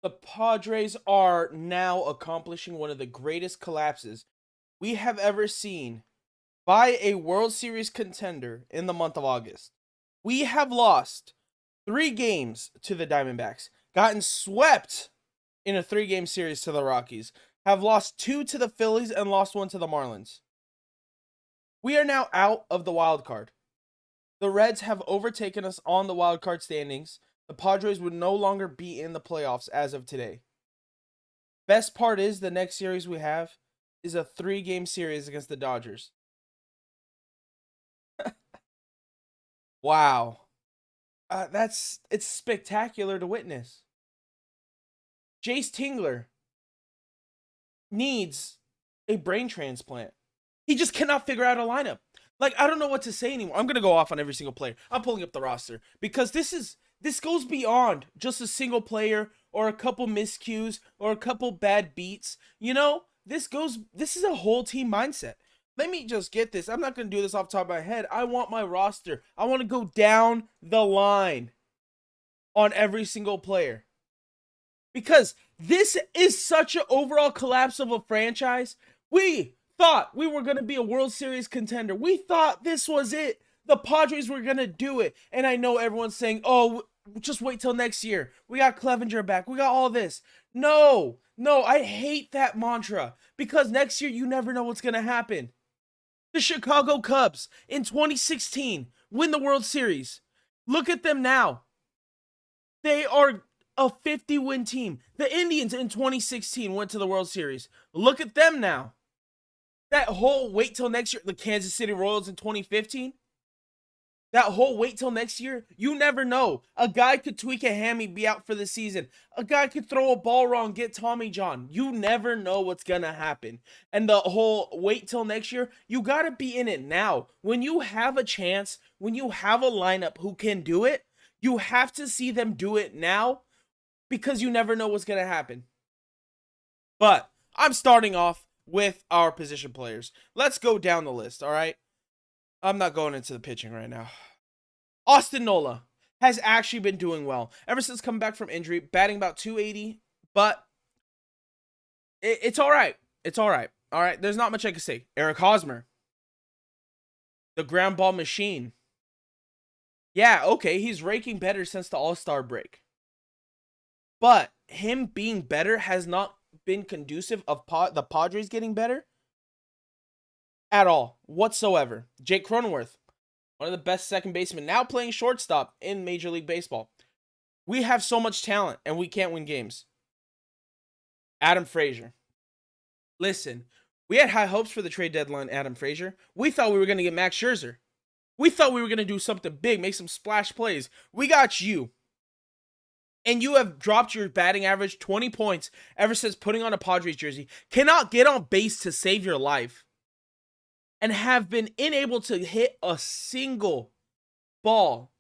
The Padres are now accomplishing one of the greatest collapses we have ever seen by a World Series contender in the month of August. We have lost 3 games to the Diamondbacks, gotten swept in a 3 game series to the Rockies, have lost 2 to the Phillies, and lost 1 to the Marlins. We are now out of the wild card. The Reds have overtaken us on the wild card standings. The Padres would no longer be in the playoffs as of today. Best part is the next series we have is a 3 game series against the Dodgers. Wow. It's spectacular to witness. Jayce Tingler needs a brain transplant. He just cannot figure out a lineup. Like, I don't know what to say anymore. I'm gonna go off on every single player. I'm pulling up the roster because this goes beyond just a single player or a couple miscues or a couple bad beats. This is a whole team mindset. Let me just get this. I'm not gonna do this off the top of my head. I want my roster. I want to go down the line on every single player. Because this is such an overall collapse of a franchise. We thought we were going to be a World Series contender. We thought this was it. The Padres were going to do it. And I know everyone's saying, oh, just wait till next year. We got Clevenger back. We got all this. No, I hate that mantra because next year you never know what's going to happen. The Chicago Cubs in 2016 win the World Series. Look at them now. They are a 50-win team. The Indians in 2016 went to the World Series. Look at them now. That whole wait till next year, the Kansas City Royals in 2015, that whole wait till next year, you never know. A guy could tweak a hammy, be out for the season. A guy could throw a ball wrong, get Tommy John. You never know what's going to happen. And the whole wait till next year, you got to be in it now. When you have a chance, when you have a lineup who can do it, you have to see them do it now because you never know what's going to happen. But I'm starting off with our position players. Let's go down the list, all right? I'm not going into the pitching right now. Austin Nola has actually been doing well ever since coming back from injury, batting about 280, but it's all right. It's all right. All right, there's not much I can say. Eric Hosmer, the ground ball machine. Yeah, okay, he's raking better since the All-Star break. But him being better has not been conducive of the Padres getting better at all, whatsoever. Jake Cronenworth, one of the best second basemen, now playing shortstop in Major League Baseball. We have so much talent, and we can't win games. Adam Frazier. Listen, we had high hopes for the trade deadline, Adam Frazier. We thought we were going to get Max Scherzer. We thought we were going to do something big, make some splash plays. We got you. And you have dropped your batting average 20 points ever since putting on a Padres jersey. Cannot get on base to save your life. And have been unable to hit a single ball.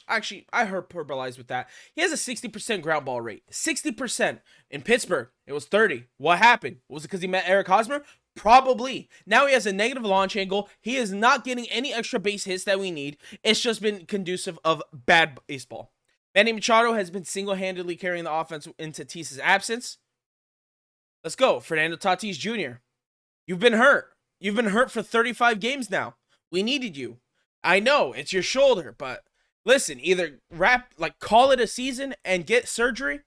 Actually, I hyperbolize with that. He has a 60% ground ball rate. 60%. In Pittsburgh, it was 30. What happened? Was it because he met Eric Hosmer? Probably. Now he has a negative launch angle. He is not getting any extra base hits that we need. It's just been conducive of bad baseball. Manny Machado has been single-handedly carrying the offense into Tatis's absence. Let's go. Fernando Tatis Jr. You've been hurt. You've been hurt for 35 games now. We needed you. I know, it's your shoulder, but listen, either call it a season and get surgery,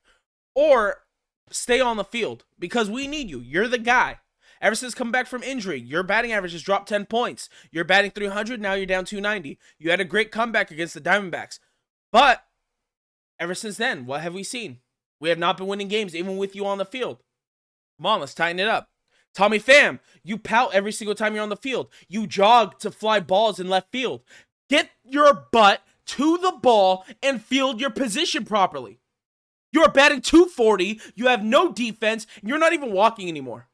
or stay on the field because we need you. You're the guy. Ever since coming back from injury, your batting average has dropped 10 points. You're batting 300, now you're down 290. You had a great comeback against the Diamondbacks. But ever since then, what have we seen? We have not been winning games, even with you on the field. Come on, let's tighten it up. Tommy Pham, you pout every single time you're on the field. You jog to fly balls in left field. Get your butt to the ball and field your position properly. You're batting 240, you have no defense, and you're not even walking anymore.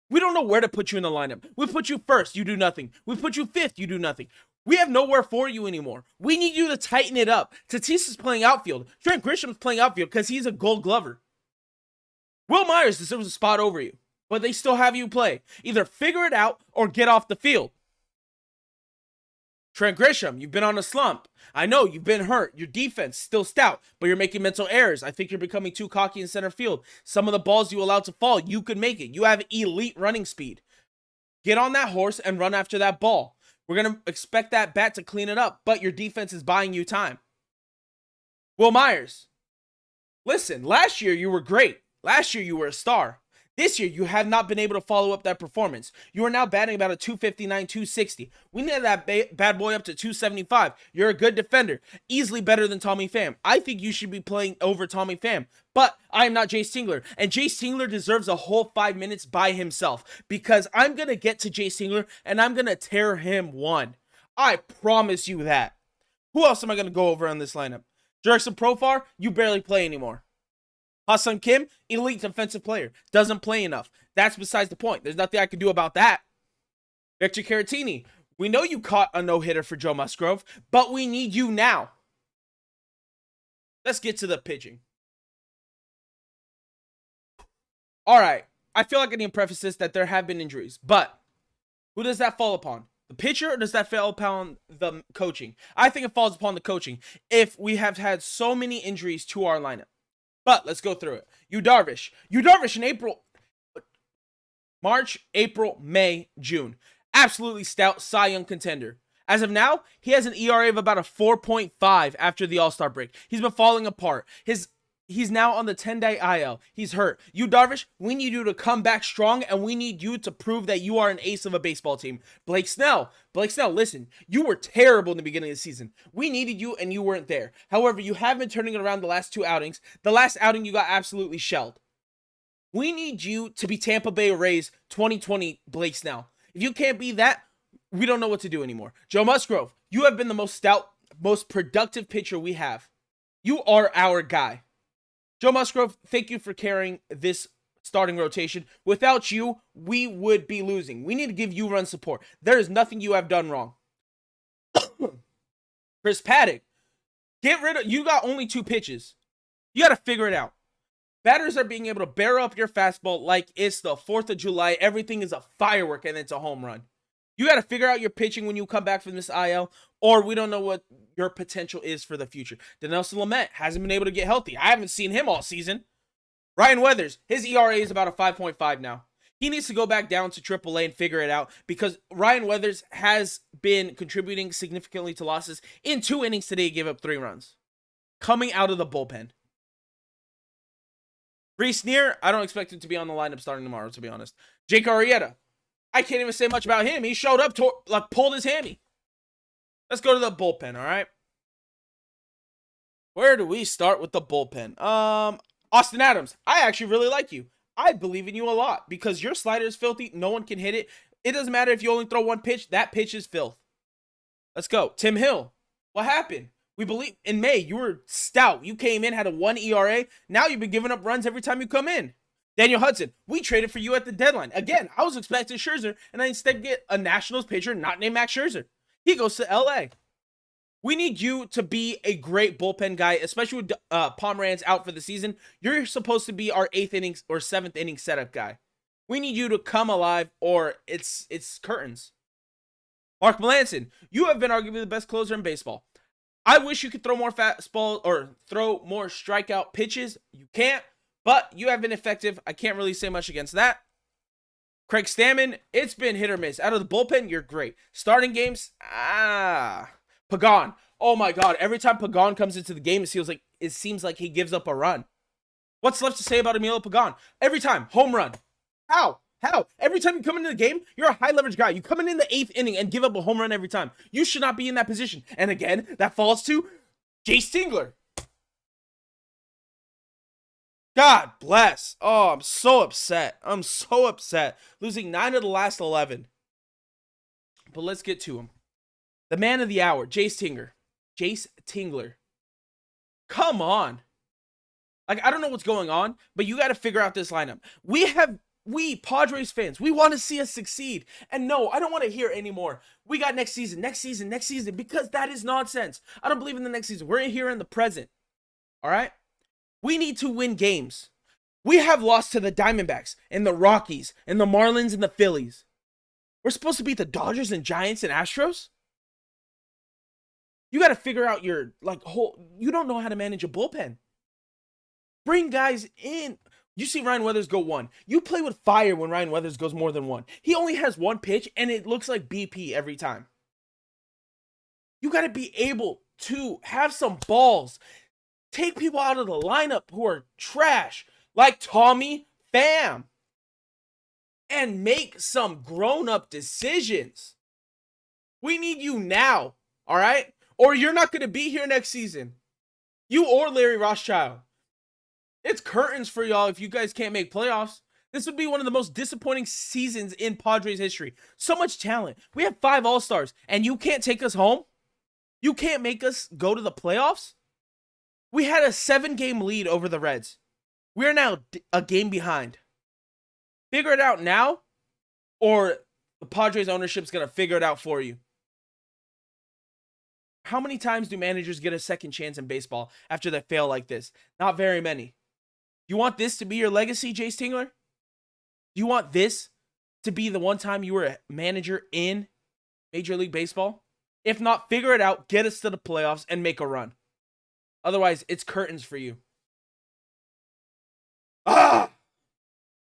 We don't know where to put you in the lineup. We put you first, you do nothing. We put you fifth, you do nothing. We have nowhere for you anymore. We need you to tighten it up. Tatis is playing outfield. Trent Grisham's playing outfield because he's a gold glover. Will Myers deserves a spot over you, but they still have you play. Either figure it out or get off the field. Trent Grisham, you've been on a slump. I know you've been hurt. Your defense still stout, but you're making mental errors. I think you're becoming too cocky in center field. Some of the balls you allow to fall, you could make it. You have elite running speed. Get on that horse and run after that ball. We're going to expect that bat to clean it up, but your defense is buying you time. Will Myers, listen, last year you were great. Last year you were a star. This year, you have not been able to follow up that performance. You are now batting about a 259, 260. We need that bad boy up to 275. You're a good defender, easily better than Tommy Pham. I think you should be playing over Tommy Pham, but I am not Jayce Tingler, and Jayce Tingler deserves a whole 5 minutes by himself because I'm going to get to Jayce Tingler, and I'm going to tear him one. I promise you that. Who else am I going to go over on this lineup? Jurickson Profar, you barely play anymore. Ha-Seong Kim, elite defensive player. Doesn't play enough. That's besides the point. There's nothing I can do about that. Victor Caratini, we know you caught a no-hitter for Joe Musgrove, but we need you now. Let's get to the pitching. All right. I feel like I need to preface this that there have been injuries, but who does that fall upon? The pitcher, or does that fall upon the coaching? I think it falls upon the coaching if we have had so many injuries to our lineup. But let's go through it. Yu Darvish in April, March, April, May, June. Absolutely stout Cy Young contender. As of now, he has an ERA of about a 4.5 after the All-Star break. He's been falling apart. He's now on the 10-day IL. He's hurt. Yu Darvish, we need you to come back strong, and we need you to prove that you are an ace of a baseball team. Blake Snell, listen, you were terrible in the beginning of the season. We needed you, and you weren't there. However, you have been turning it around the last 2 outings. The last outing, you got absolutely shelled. We need you to be Tampa Bay Rays 2020 Blake Snell. If you can't be that, we don't know what to do anymore. Joe Musgrove, you have been the most stout, most productive pitcher we have. You are our guy. Joe Musgrove, thank you for carrying this starting rotation. Without you, we would be losing. We need to give you run support. There is nothing you have done wrong. Chris Paddock, you got only 2 pitches. You got to figure it out. Batters are being able to bear up your fastball like it's the 4th of July. Everything is a firework and it's a home run. You got to figure out your pitching when you come back from this IL, or we don't know what your potential is for the future. Dinelson Lamet hasn't been able to get healthy. I haven't seen him all season. Ryan Weathers, his ERA is about a 5.5 now. He needs to go back down to AAA and figure it out because Ryan Weathers has been contributing significantly to losses. In 2 innings today, he gave up 3 runs. Coming out of the bullpen. Reese Neer, I don't expect him to be on the lineup starting tomorrow, to be honest. Jake Arrieta, I can't even say much about him. He showed up, pulled his hammy. Let's go to the bullpen, all right? Where do we start with the bullpen? Austin Adams, I actually really like you. I believe in you a lot because your slider is filthy. No one can hit it. It doesn't matter if you only throw 1 pitch. That pitch is filth. Let's go. Tim Hill, what happened? We believe in May, you were stout. You came in, had a 1 ERA. Now you've been giving up runs every time you come in. Daniel Hudson, we traded for you at the deadline. Again, I was expecting Scherzer, and I instead get a Nationals pitcher not named Max Scherzer. He goes to LA. We need you to be a great bullpen guy, especially with Pomeranz out for the season. You're supposed to be our 8th inning or 7th inning setup guy. We need you to come alive, or it's curtains. Mark Melancon, you have been arguably the best closer in baseball. I wish you could throw more fastball or throw more strikeout pitches. You can't. But you have been effective. I can't really say much against that. Craig Stammen, it's been hit or miss. Out of the bullpen, you're great. Starting games, Pagan, oh my God. Every time Pagan comes into the game, it seems like he gives up a run. What's left to say about Emilio Pagan? Every time, home run. How? Every time you come into the game, you're a high leverage guy. You come in the 8th inning and give up a home run every time. You should not be in that position. And again, that falls to Jayce Tingler. God bless. Oh, I'm so upset. Losing 9 of the last 11. But let's get to him. The man of the hour, Jayce Tingler. Come on. I don't know what's going on, but you got to figure out this lineup. We Padres fans, we want to see us succeed. And no, I don't want to hear anymore. We got next season, because that is nonsense. I don't believe in the next season. We're here in the present. All right? We need to win games. We have lost to the Diamondbacks and the Rockies and the Marlins and the Phillies. We're supposed to beat the Dodgers and Giants and Astros? You got to figure out your you don't know how to manage a bullpen. Bring guys in. You see Ryan Weathers go 1. You play with fire when Ryan Weathers goes more than 1. He only has 1 pitch, and it looks like BP every time. You got to be able to have some balls. Take people out of the lineup who are trash, like Tommy Pham, and make some grown-up decisions. We need you now, all right? Or you're not going to be here next season. You or Larry Rothschild. It's curtains for y'all if you guys can't make playoffs. This would be one of the most disappointing seasons in Padres history. So much talent. We have 5 All-Stars, and you can't take us home? You can't make us go to the playoffs? We had a 7-game lead over the Reds. We're now a game behind. Figure it out now, or the Padres ownership's going to figure it out for you. How many times do managers get a second chance in baseball after they fail like this? Not very many. You want this to be your legacy, Jayce Tingler? You want this to be the one time you were a manager in Major League Baseball? If not, figure it out, get us to the playoffs, and make a run. Otherwise, it's curtains for you.